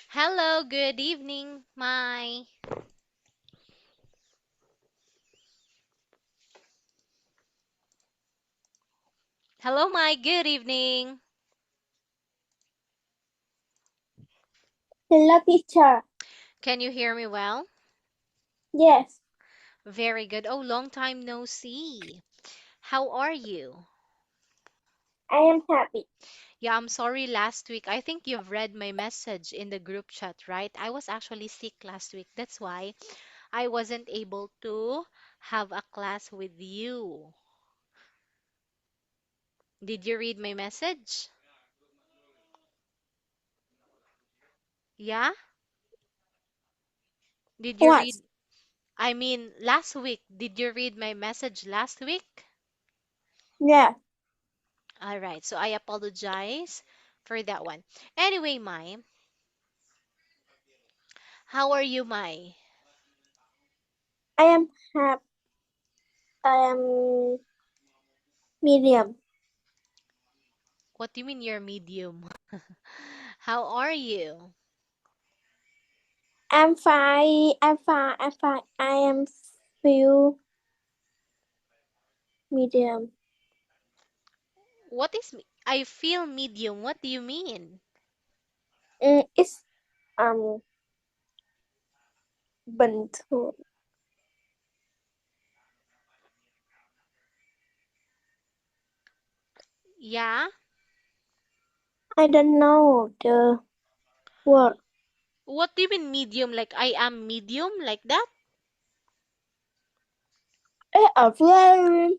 Hello, good evening, my. Hello, my. Good evening. Hello, teacher. Can you hear me well? Yes, Very good. Oh, long time no see. How are you? I am happy. Yeah, I'm sorry last week. I think you've read my message in the group chat, right? I was actually sick last week. That's why I wasn't able to have a class with you. Did you read my message? Yeah? Did you What? read? I mean, last week. Did you read my message last week? Yeah, All right, so I apologize for that one. Anyway, Mai, how are you, Mai? I am happy. I am medium. What do you mean you're medium? How are you? I'm fine. I'm fine. I'm fine. I am feel medium. I feel medium. What do you mean? It's um bình thường. Yeah? I don't know the word. What do you mean medium? Like I am medium like that? Very.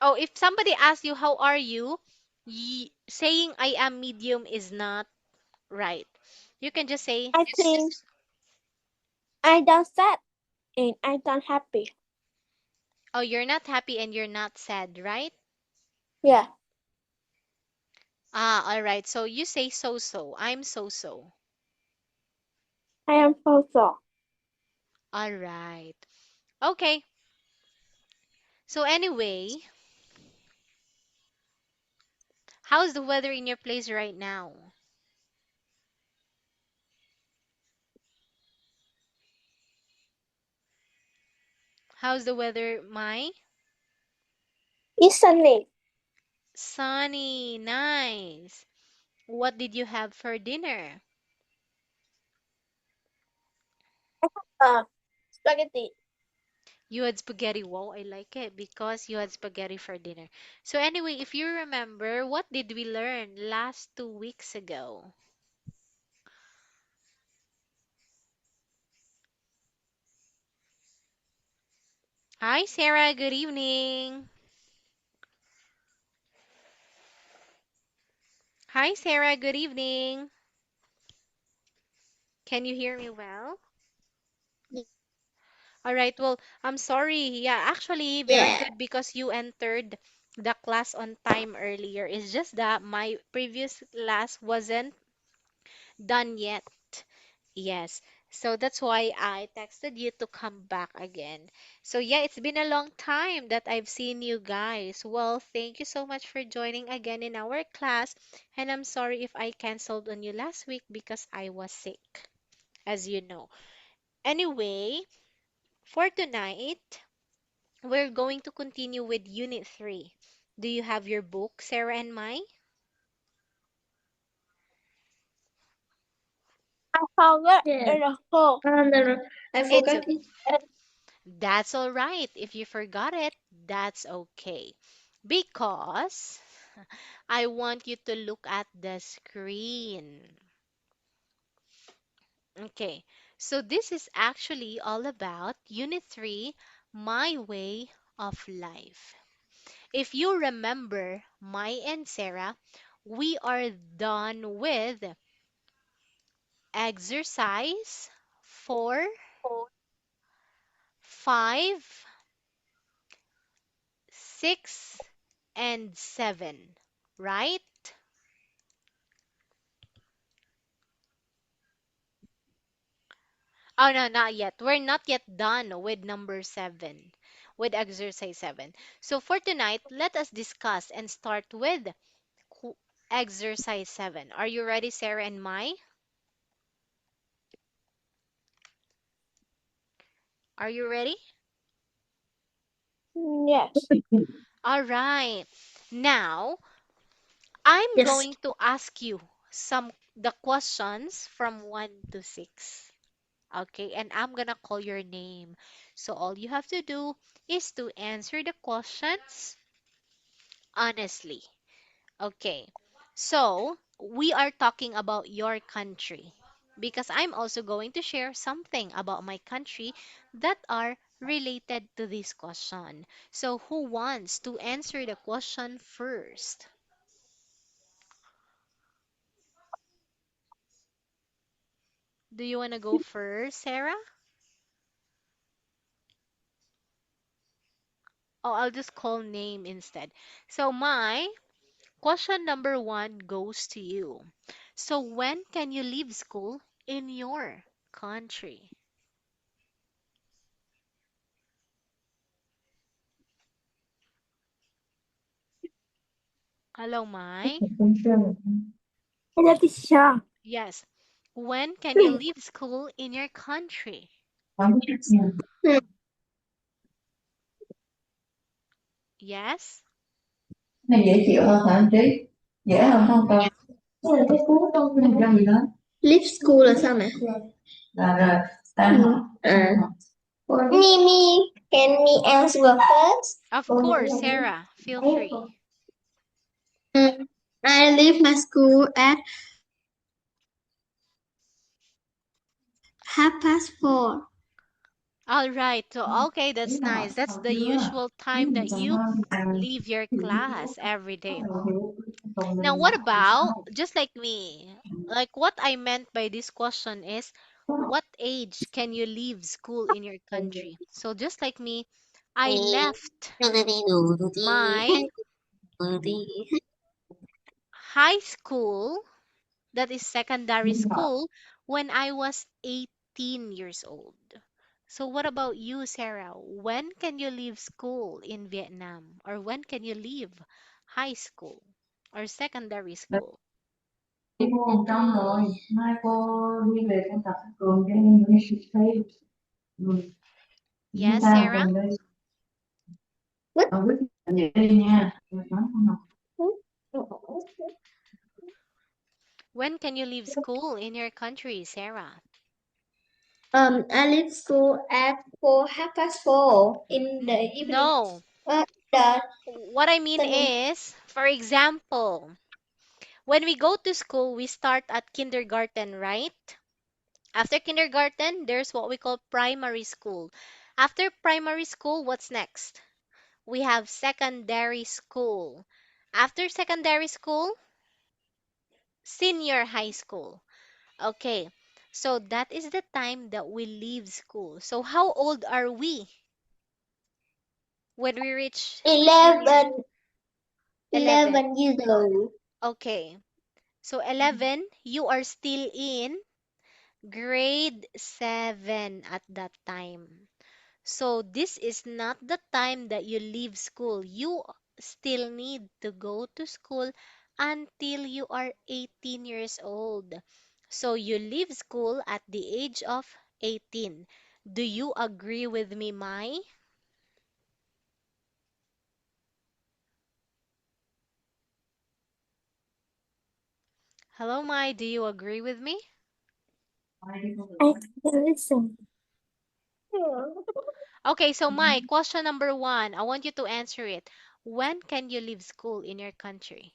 Oh, if somebody asks you how are you, saying I am medium is not right. You can just say, I think I don't sad and I don't happy. oh, you're not happy and you're not sad, right? Yeah, Ah, all right. So you say so so. I'm so so. I am also. All right. Okay. So anyway, how's the weather in your place right now? How's the weather, Mai? It's sunny. Sunny, nice. What did you have for dinner? Uh, spaghetti. You had spaghetti. Wow, I like it because you had spaghetti for dinner. So anyway, if you remember, what did we learn last 2 weeks ago? Hi, Sarah. Good evening. Hi, Sarah. Good evening. Can you hear me well? All right. Well, I'm sorry. Yeah, actually, very Yeah. good because you entered the class on time earlier. It's just that my previous class wasn't done yet. Yes. So that's why I texted you to come back again. So yeah, it's been a long time that I've seen you guys. Well, thank you so much for joining again in our class. And I'm sorry if I canceled on you last week because I was sick, as you know. Anyway, for tonight, we're going to continue with Unit 3. Do you have your book, Sarah and Mai? I forgot Yeah. in the hole. No. I It's forgot okay. it. That's all right. If you forgot it, that's okay. Because I want you to look at the screen. Okay. So this is actually all about Unit 3, My Way of Life. If you remember, Mai and Sarah, we are done with exercise 4, 5, 6, and 7, right? Oh, no, not yet. We're not yet done with number 7, with exercise 7. So for tonight, let us discuss and start with qu- exercise 7. Are you ready, Sarah and Mai? Are you ready? Yes. All right. Now, I'm Yes. going to ask you some the questions from 1 to 6. Okay, and I'm gonna call your name. So all you have to do is to answer the questions honestly. Okay, so we are talking about your country because I'm also going to share something about my country that are related to this question. So who wants to answer the question first? Do you want to go first, Sarah? Oh, I'll just call name instead. So my question number one goes to you. So when can you leave school in your country? Hello, Mai. Hello, teacher. Yes. When can you leave school in your country? Yes? Này dễ chịu hơn hả anh Trí? Dễ hơn không Tâm? Cái là cái cuốn trong cái hình gì đó. Leave school là sao mẹ? Là tan học. À. Mimi, can me answer first? Of course, Sarah. Feel free. I leave my school at 4:30. All right. So, okay, Biết that's là học nice. That's học the chưa? usual Biết time gì that còn you hơn leave your chịu biết class every bắt day. đầu hiểu còn Now, mình what học thì about sao? just like me? Like, what I meant by this question is, what age can you leave school in your country? So, just like me, I left my high school, that is secondary Nhưng mà school, when I was 18 years old. So, what about you, Sarah? When can you leave school in Vietnam? Or when can you leave high school or secondary school? đi vô vòng trong rồi mai cô đi về con tập cường cho em đi siêu thị. Ừ. Đi Yes, ra Sarah? cùng đi. Quyết định vậy đi nha. Rồi nói không học. When can you leave school in your country, Sarah? I leave school at 4:30 in the evening. No. The What I mean afternoon. is, for example, when we go to school, we start at kindergarten, right? After kindergarten, there's what we call primary school. After primary school, what's next? We have secondary school. After secondary school, senior high school. Okay, so that is the time that we leave school. So, how old are we when we reach senior? 11, 11. 11 years old. Okay, so 11, you are still in grade 7 at that time. So this is not the time that you leave school. You still need to go to school until you are 18 years old. So you leave school at the age of 18. Do you agree with me, Mai? Hello, Mai. Do you agree with me? Mai đi con I đường. can listen. Okay, so Mai, question number one, I want you to answer it. When can you leave school in your country?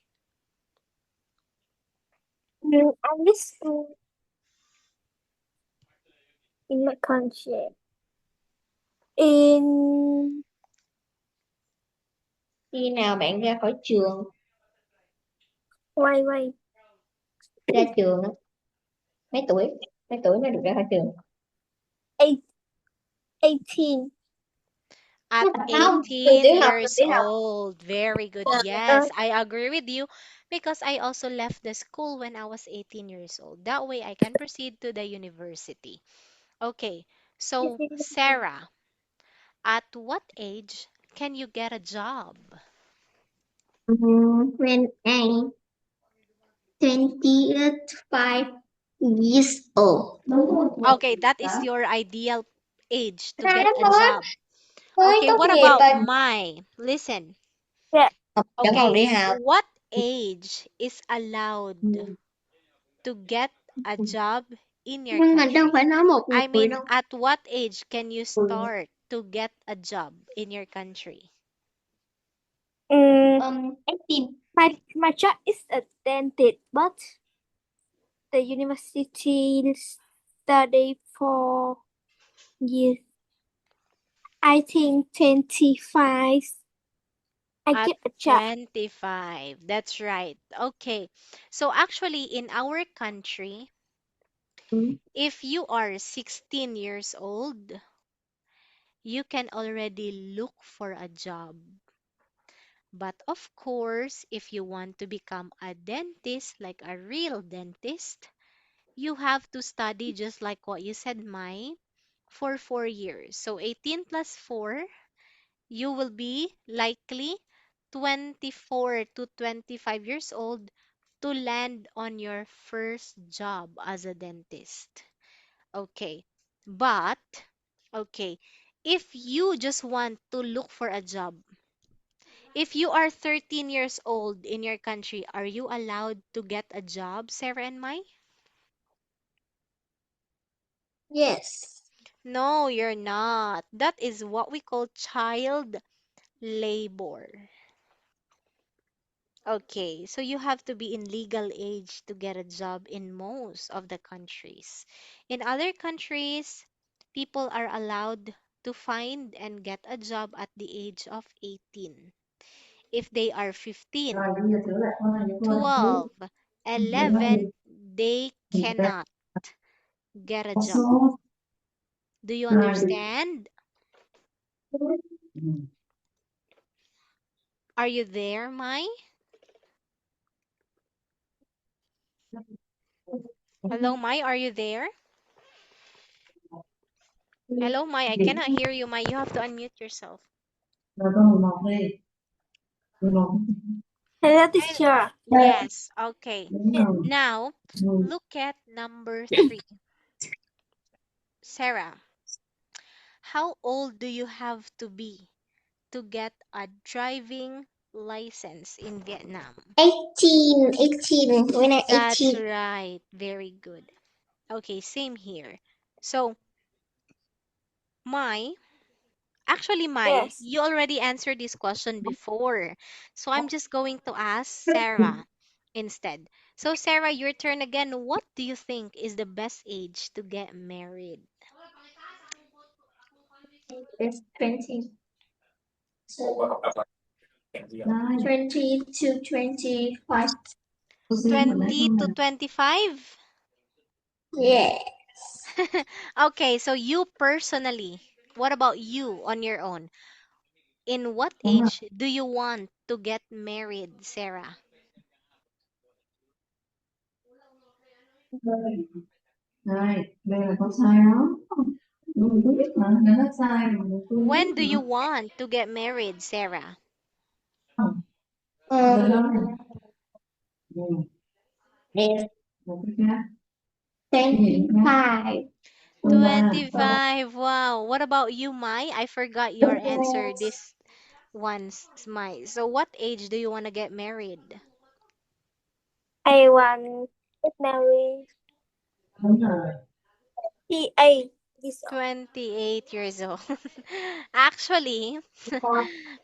I leave school in my country. In khi nào bạn ra khỏi trường? Wait. Ra trường á, mấy tuổi? Mấy tuổi mới được ra khỏi trường? 18. At Không, từ 18 tiểu học, từ years tiểu học. old. Very good. Yes, I agree with you because I also left the school when I was 18 years old. That way I can proceed to the university. Okay, so Sarah, at what age can you get a job? When I 25 years old. Đúng rồi. Okay, that is your ideal age to get Hai a Phước job? mới Okay, tốt what nghiệp about rồi. my? Listen. Dạ. Vẫn còn Okay, đi học. what age is allowed Ừ. to get a job in your Nhưng mà đâu country? phải nói một I người mean, đâu. at what age can you Ừ. start to get a job in your country? 18. My job is a dentist, but the university study for years. I think 25. I At get a job. 25. That's right. Okay. So actually, in our country, Ừ. if you are 16 years old, you can already look for a job. But of course, if you want to become a dentist, like a real dentist, you have to study just like what you said, Mai, for 4 years. So 18 plus 4, you will be likely 24 to 25 years old to land on your first job as a dentist. Okay. But, okay, if you just want to look for a job, if you are 13 years old in your country, are you allowed to get a job, Sarah and Mai? Yes. No, you're not. That is what we call child labor. Okay, so you have to be in legal age to get a job in most of the countries. In other countries, people are allowed to find and get a job at the age of 18. If they are Rồi 15, bây giờ thử lại con này cho cô. 12, Để nó 11, they gì đây? cannot get a Có job. số. Do you Rồi. understand? Ừ. Are you there, Mai? Hello, Mai, are you there? Hello, Mai, I Điểm cannot hear you, Mai. You have to unmute yourself. rồi con 11 đi. 11. Hello, teacher. Yes, okay. Đúng rồi. Now, Ừ. look at number 3. Sarah, how old do you have to be to get a driving license in Vietnam? 18 when I That's 18. right. Very good. Okay, same here. So, my actually, Mai, Yes. you already answered this question before. So I'm just going to ask Sarah instead. So, Sarah, your turn again. What do you think is the best age to get married? It's 20. Đây. 20 to 25. Cô xin một lấy 20 con to này. 25? Yeah. Okay, so you personally, what about you on your own? In what Đúng rồi. age do you want to get married, Sarah? Đây. Đây là con sai đó. Mình cũng biết mà. Nếu nó sai mà mình cũng biết When do mà. you want to get married, Sarah? Không. Um, Giờ đó này. Ừ. yes. Một cái khác. Cái gì nữa? 25. 23. 25. Wow. What about you, Mai? I forgot your answer this once, Mai. So what age do you want to get married? I want to get married. Đúng rồi. 28 years old. 28 years old. Actually, Đúng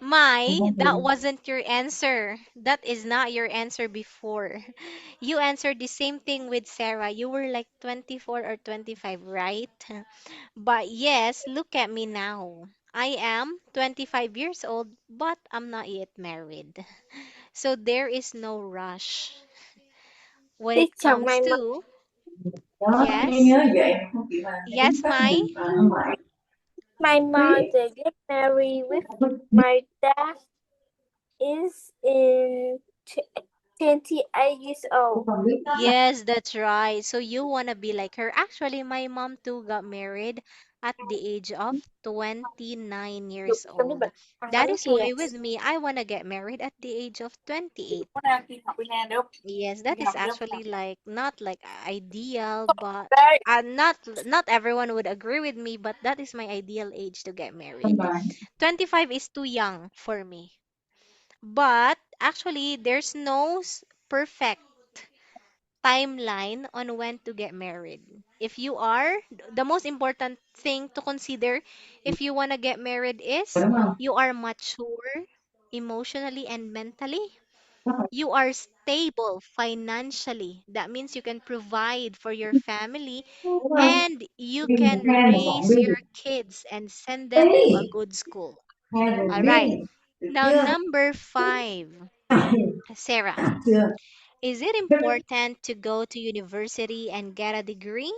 Mai, that rồi. wasn't your answer. That is not your answer before. You answered the same thing with Sarah. You were like 24 or 25, right? But yes, look at me now. I am 25 years old, but I'm not yet married. So there is no rush when it Teacher, comes to, Đó, như yes, nhớ vậy mà không chịu làm cái yes, tác Mai. dụng và nó ngoại my phí. mother get married with my dad is in 28 years Không old. còn biết đó là Yes, that's right. So you want to be like her. Actually, my mom too got married at the age of 29 Dục years trong đứa old. bệnh ăn That bánh is kìa. why with me, I want to get married at the age of 28. Có đang đi học bên Nam được không? Yes, Đi that is học được không? actually like not like ideal, but Đây. not everyone would agree with me, but that is my ideal age to get Không married. bài. 25 is too young for me. But actually, there's no perfect timeline on when to get married. If you are, the most important thing to consider if you want to get married is Đúng không? you are mature emotionally and mentally. Có phải You are stable financially. That means you can provide for your family đúng không? and you Đi một can hai một bọn raise đi. your kids and send them to a Đi. good school. Hai rồi All đi. right. Được Now, chưa? number five, Sarah. Chưa? Is it important to go to university and get a degree?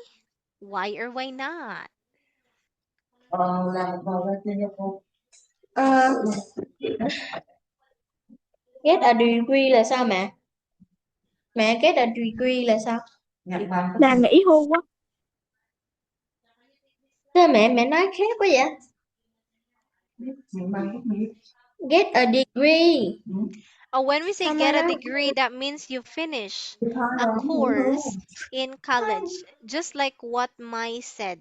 Why or why not? Ờ, làm một bầu ra cho cô. Get a degree là sao mẹ? Mẹ get a degree là sao? Nhận bằng Là nghỉ hưu quá. Thế mẹ nói khác quá vậy? nhận bằng tốt nghiệp. Get a degree. Ừ. Oh, when we say Sao get má a nói degree, that means you finish Thì thôi a rồi, không nghĩ course luôn. in college, just like what Mai said.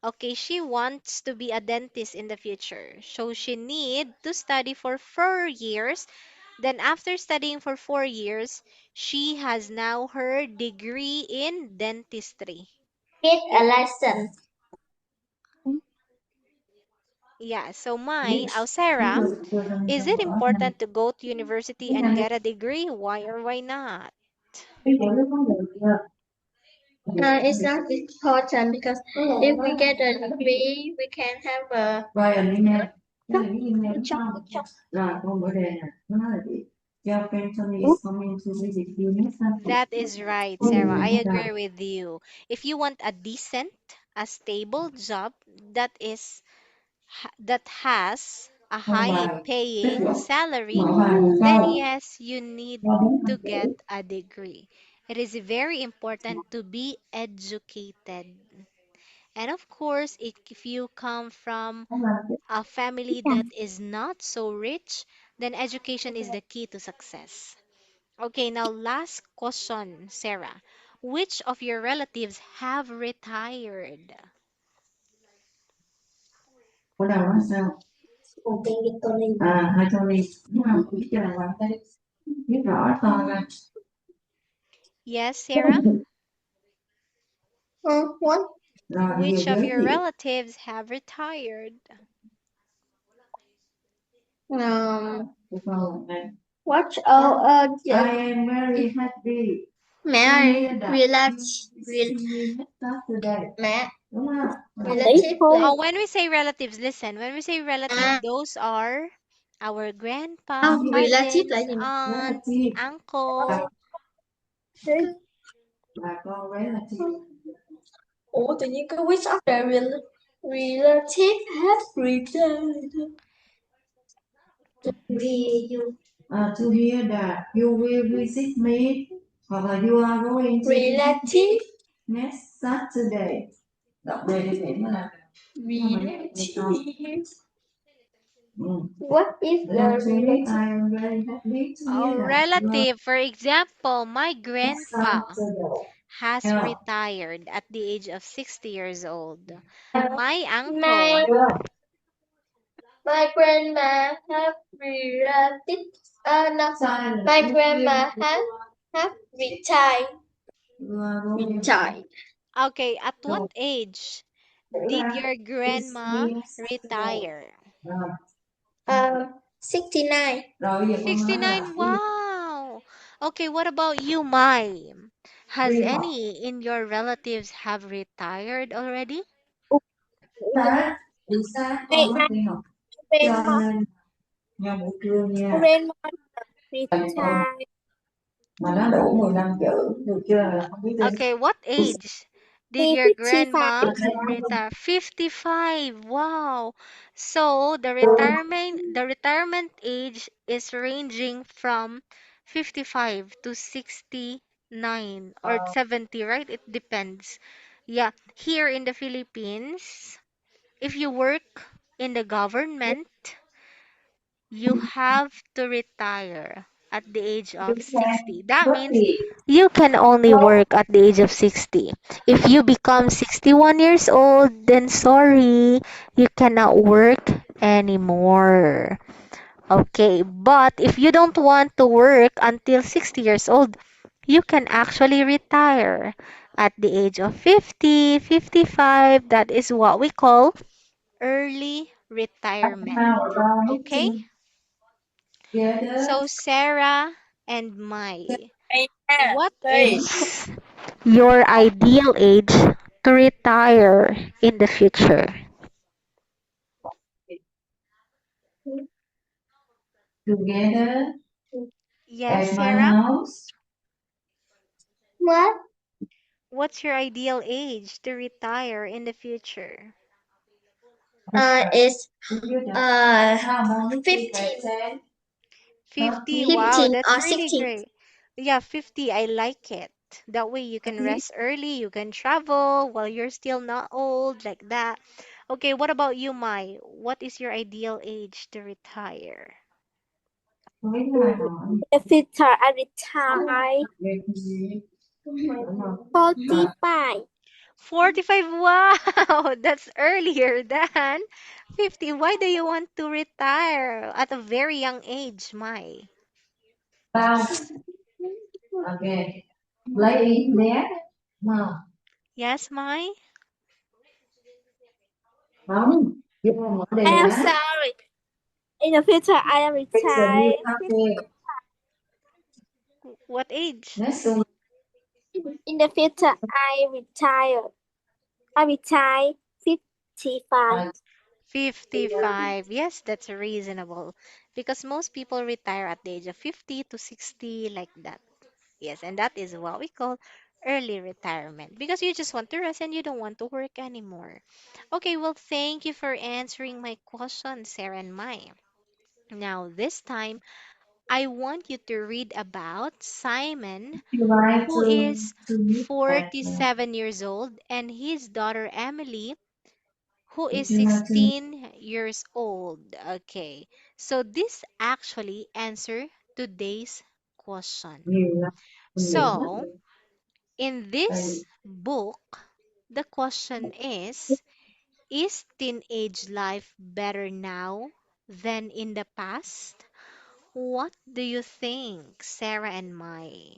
Okay, she wants to be a dentist in the future, so she need to study for 4 years. Then after studying for 4 years, she has now her degree in dentistry. get a license. Yeah, so Biết, biết Sarah, tôi đang is trong it vở này. important to go to university Cái and này, get a degree? Why or why not? cái chỗ đó có được chưa? It's not important because if we get a degree, we can have a Rồi, anh đi nghe. Cái này đi nghe đúng job. không? Rồi, con bữa đề nè. Nó nói là gì? Your family is coming to visit you next Sunday. That is right, Có Sarah. gì I không ta? agree with you. If you want a decent, a stable job that has a Không high bài. Kết paying luận. salary, Mở bài làm then sao? yes, you need Cho đúng to thành get chữ. a degree. It is very important to be educated. And of course, if you come from Không làm chữ. a family that is not so rich, then education is the key to success. Okay, now last question, Sarah. Which of your relatives have retired? Có đầu nó sao? À, hai Tony. Nhưng mà chỉ cho là làm tay. Biết rõ to ra. Yes, Sarah? What? Rồi, bây giờ Which of giới your thiệu. relatives have retired? Cái câu này. What? I am very happy Mẹ to ơi, hear that you see me next Saturday. mẹ, Đúng không? relative là Oh, when we say relatives, listen, when we say relative, those are our grandpa, không, relative là cousins, gì? aunts, Relative. uncle. Bà con relative. Ủa tự nhiên cái which of the relative have returned? To hear that you will visit me hoặc là you are going to visit me Relative. next Saturday. Đọc đề đi để nó là Relative. ừ. What is the Relative, I relative? am very happy to Oh, hear that you are relative. For example, my next grandpa Saturday. has Yeah. retired at the age of 60 years old. My My uncle, my grandma have relative. No, Silent. my grandma have retired. You are going Retired. okay, at what to age Tử did ra your this grandma means Saturday. retire? Rồi. 69. Rồi bây giờ con nói là 69. Wow. Okay, what about you, Mai? Has đi học any in your relatives have retired already? Tết đi xa My, con mất my đi học cho grandma, nên nhau buổi trưa nha grandma thầy con retired. mà nó đủ 15 chữ được chưa là không biết đi Okay, what age did your 55. grandma retire? 55. Wow. So the retirement age is ranging from 55 to 69 or 70, right? It depends. Yeah, here in the Philippines, if you work in the government, you have to retire at the age of 60. That means you can only work at the age of 60. If you become 61 years old, then sorry, you cannot work anymore. Okay, but if you don't want to work until 60 years old, you can actually retire at the age of 50, 55. That is what we call early retirement. How about Okay? meeting together? So, Sarah and Mai, Yeah. what Sorry. is your ideal age to retire in the future? Together Yes, at my Sarah? house. What? What's your ideal age to retire in the future? It's How about meeting 15, 50. Wow, 15 that's or really 16. great. Yeah, 50. I like it. That way you can rest early, you can travel while you're still not old, like that. Okay, what about you, Mai? What is your ideal age to retire? với người hỏi The future I retire về gì đúng không? 45. 45. Wow, that's earlier than 50. Why do you want to retire at a very young age, Mai? Tao ok lấy ý bé mà Yes, Mai? không vô mở đề I am á sorry. In the future, I am bây giờ đi retired. cà phê What age? nói chung In the future, I retire 55. là 55. Yes, that's reasonable because most people retire at the age of 50 to 60, like that. Yes, and that is what we call early retirement because you just want to rest and you don't want to work anymore. Okay, well, thank you for answering my question, Sarah and Mai. Now, this time, I want you to read about Simon, you like who is to meet that 47 years old, and his daughter Emily, who is if you like to meet 16 years old. Okay, so this actually answer today's question. nhiều lắm nhiều lắm So, in tại vì this book, the question is teenage life better now than in the past? What do you think, Sarah and Mai?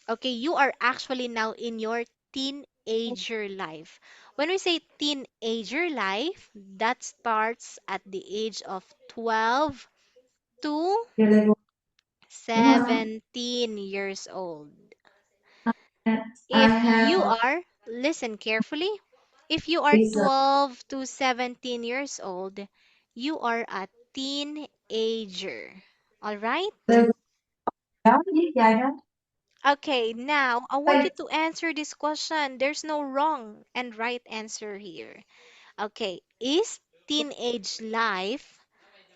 Okay, you are actually now in your teenager life. When we say teenager life, that starts at the age of 12 to chơi Lego đúng không 17 years old. I If have you a are, listen carefully, if you are is a 12 to 17 years old, you are a teenager. All right? Lego đó viết dài đó Okay, now I want đây you to answer this question. There's no wrong and right answer here. Okay, is teenage life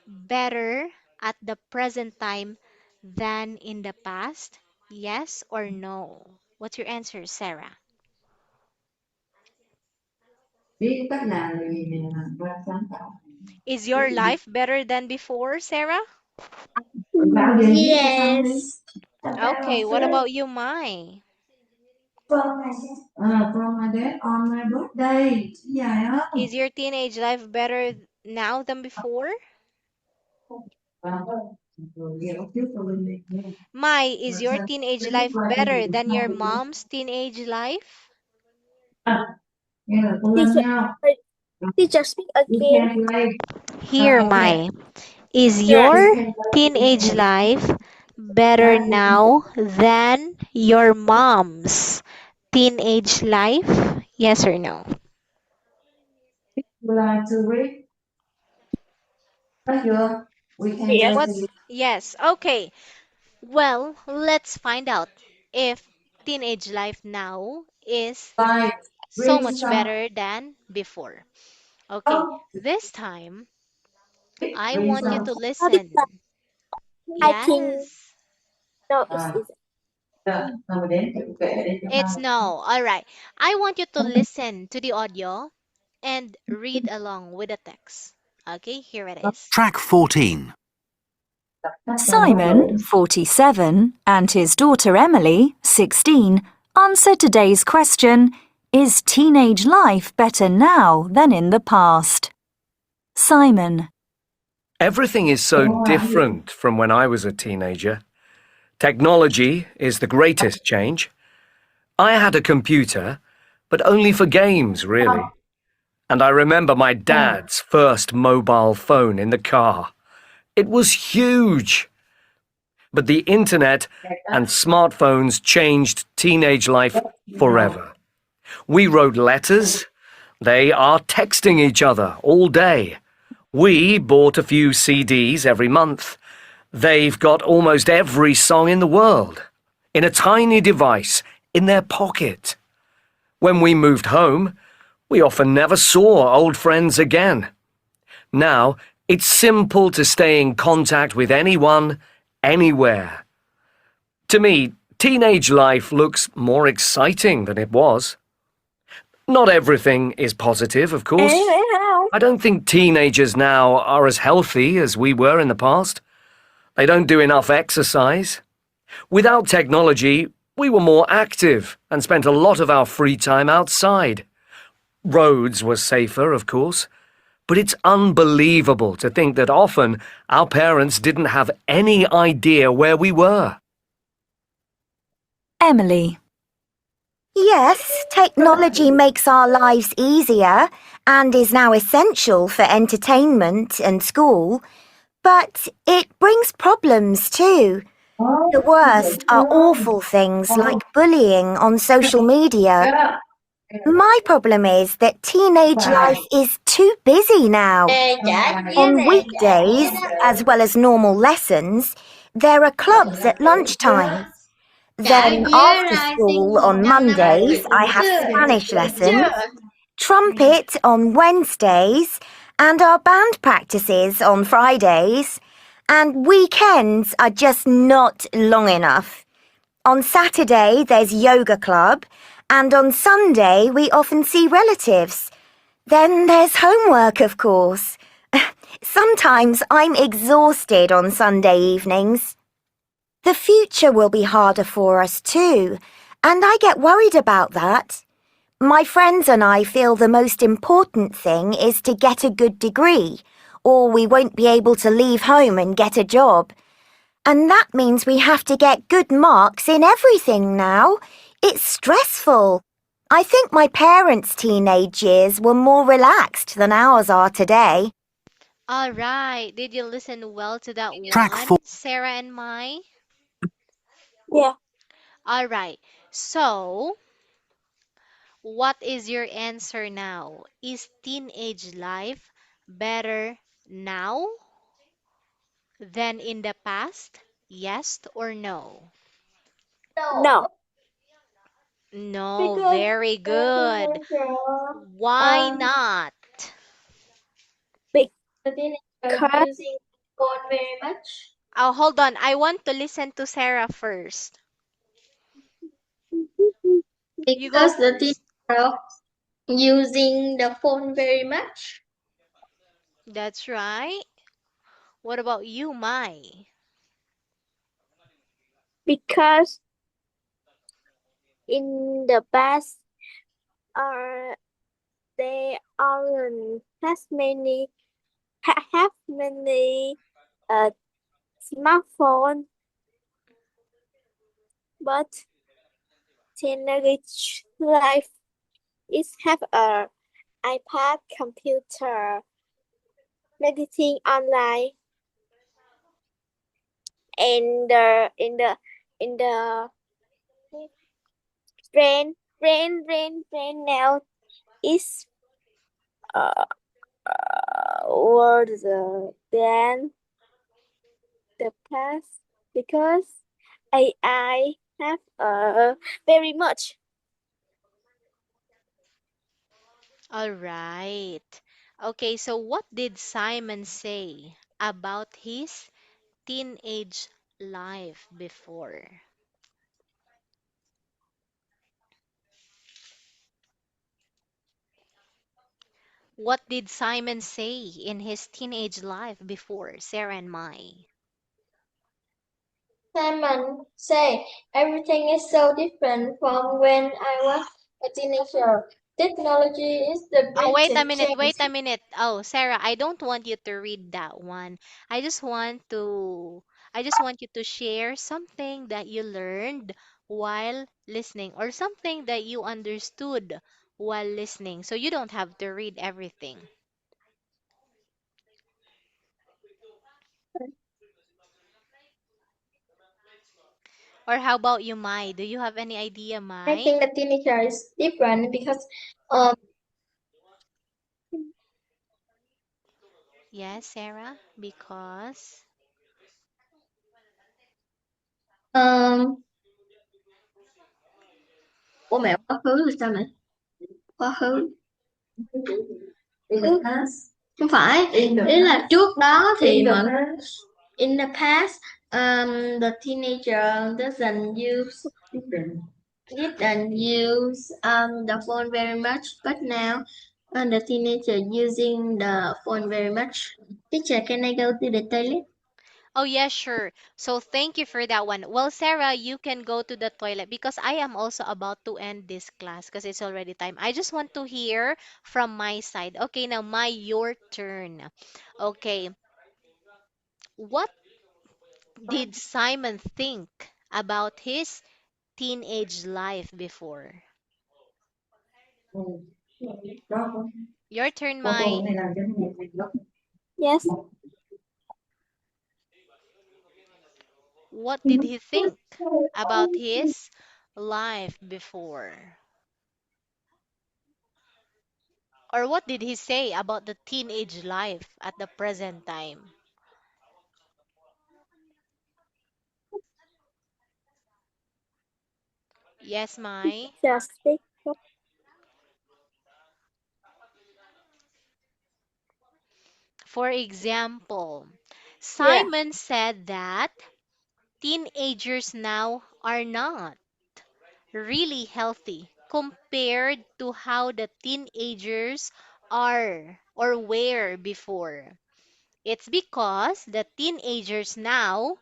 better at the present time than in the past? Yes or no? What's your answer, Sarah? biết cách làm thì ra sáng tạo Is cái your gì life better than before, Sarah? bảo vệ viết cho xong đi Yes. Okay, what about you, Mai? from my dad on my birthday dài á Is your teenage life better now than before? rồi về lúc trước tôi lên đi nha Mai, is rồi your sao teenage cái viết life qua cái gì better than không your thì mom's teenage life? nghe là cô lên Teacher, nhau teacher speak you again. can play Here, okay Mai. Is Yes. you your can play you teenage can life better like now than your mom's teenage life? Yes or no? you like to read that's your we can go Yes. to What's yes, okay. Well, let's find out if teenage life now is like so read much some better than before. Okay, this time I read want you some to How did that? listen. I think Yes. no, à it's rồi rồi đến tự kể để cho It's hai no. All right. I want you to listen to the audio and read along with the text. Okay, here it is. Track 14. Simon, 47, and his daughter Emily, 16, answered today's question, is teenage life better now than in the past? Simon, Everything is so different from when I was a teenager. Technology is the greatest change. I had a computer, but only for games, really. And I remember my dad's first mobile phone in the car. It was huge. But the internet and smartphones changed teenage life forever. We wrote letters. They are texting each other all day. We bought a few CDs every month. They've got almost every song in the world in a tiny device in their pocket. When we moved home, we often never saw old friends again. Now, it's simple to stay in contact with anyone, anywhere. To me, teenage life looks more exciting than it was. Not everything is positive, of course. I don't think teenagers now are as healthy as we were in the past. They don't do enough exercise. Without technology, we were more active and spent a lot of our free time outside. Roads were safer, of course, but it's unbelievable to think that often our parents didn't have any idea where we were. Emily, Yes, technology makes our lives easier and is now essential for entertainment and school, but it brings problems too. The worst are awful things like bullying on social media. My problem is that teenage life is too busy now. On weekdays, as well as normal lessons, there are clubs at lunchtime. Then after school on Mondays, I have Spanish lessons, trumpet on Wednesdays, and our band practices on Fridays. And weekends are just not long enough. On Saturday, there's yoga club, and on Sunday, we often see relatives. Then there's homework, of course. Sometimes I'm exhausted on Sunday evenings. The future will be harder for us too, and I get worried about that. My friends and I feel the most important thing is to get a good degree, or we won't be able to leave home and get a job. And that means we have to get good marks in everything now. It's stressful. I think my parents' teenage years were more relaxed than ours are today. All right. Did you listen well to that Track 4. one, Sarah and Mai? Yeah. All right. So, what is your answer now? Is teenage life better now than in the past? Yes or no? No. No, very good. Why not? Because using phone very much. Oh, hold on. I want to listen to Sarah first. You go Because the first. teacher of using the phone very much. That's right. What about you, Mai? Because in the past uh, they aren't has many have many uh, smartphone, but teenage life is have a iPad, computer, meditating online, and in the brain now is what than the past because AI have very much. All right. Okay, so what did Simon say about his teenage life before? What did Simon say in his teenage life before, Sarah and Mai? Simon say everything is so different from when I was a teenager. Technology is the Oh, wait a greatest minute, change. wait a minute. Oh, Sarah, I don't want you to read that one. I just want to I just want you to share something that you learned while listening or something that you understood while listening. So you don't have to read everything. Or how about you, Mai? Do you have any idea, I Mai? think the teenager is different because um Yes, Sarah, because um ủa mẹ quá khứ là sao mẹ? Quá khứ. In the past. Không phải, In the ý là past. trước đó thì In the mọi past. in the past the teenager didn't use the phone very much, but now the teenager using the phone very much. Teacher, can I go to the toilet? oh yeah, sure. So thank you for that one. Well, Sarah, you can go to the toilet because I am also about to end this class because it's already time. I just want to hear from my side. Okay, now my your turn. Okay, what did Simon think about his teenage life before? Ừ. Đó, Your turn, cô Mai. này làm cho nó nhẹ nhàng. Yes. What did he think about his life before? Or what did he say about the teenage life at the present time? Yes, Mai. Just speak up. For example, Yeah. Simon said that teenagers now are not really healthy compared to how the teenagers are or were before. It's because the teenagers now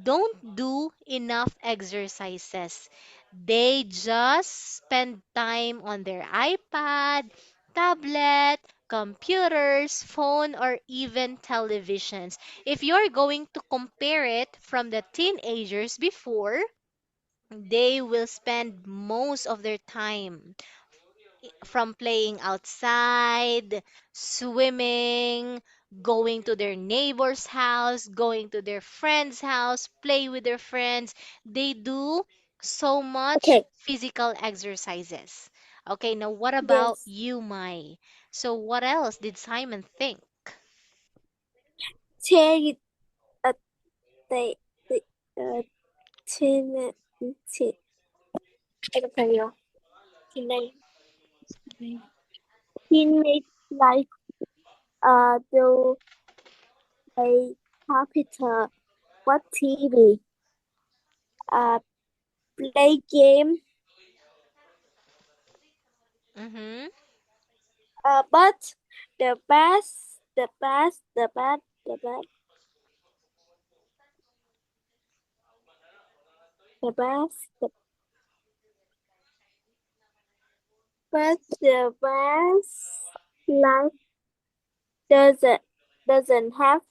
don't do enough exercises. They just spend time on their iPad, tablet, computers, phone, or even televisions. If you're going to compare it from the teenagers before, they will spend most of their time from playing outside, swimming, going to their neighbor's house, going to their friend's house, play with their friends. They do so much Okay. physical exercises. Okay, now what about Yes. you, Mai? So what else did Simon think? Take the the uh teen teen I don't know. Teenage teenage life do they computer watch TV uh play game Mm-hmm. but the best life doesn't have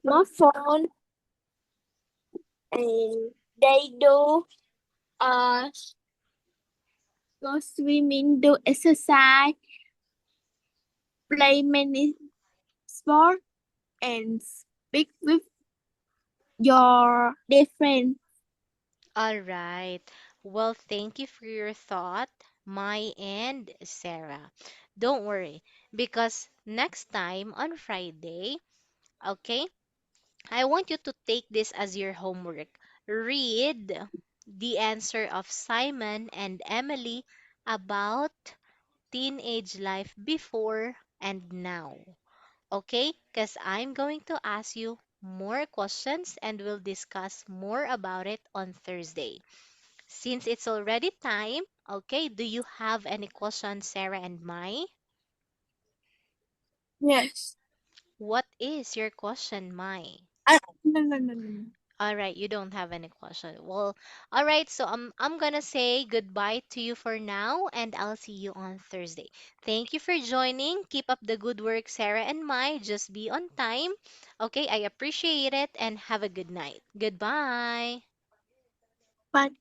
smartphone and they do uh go swimming, do exercise, play many sport and speak with your dear friend. All right. Well, thank you for your thought, Mai and Sarah. Don't worry, because next time on Friday, okay, I want you to take this as your homework. Read the answer of Simon and Emily about teenage life before and now. Okay? Because I'm going to ask you more questions and we'll discuss more about it on Thursday. Since it's already time, okay, do you have any questions, Sarah and Mai? Yes. What is your question, Mai? No. All right, you don't have any question. Well, all right, so I'm gonna say goodbye to you for now, and I'll see you on Thursday. Thank you for joining. Keep up the good work, Sarah and Mai. Just be on time. Okay, I appreciate it, and have a good night. Goodbye. But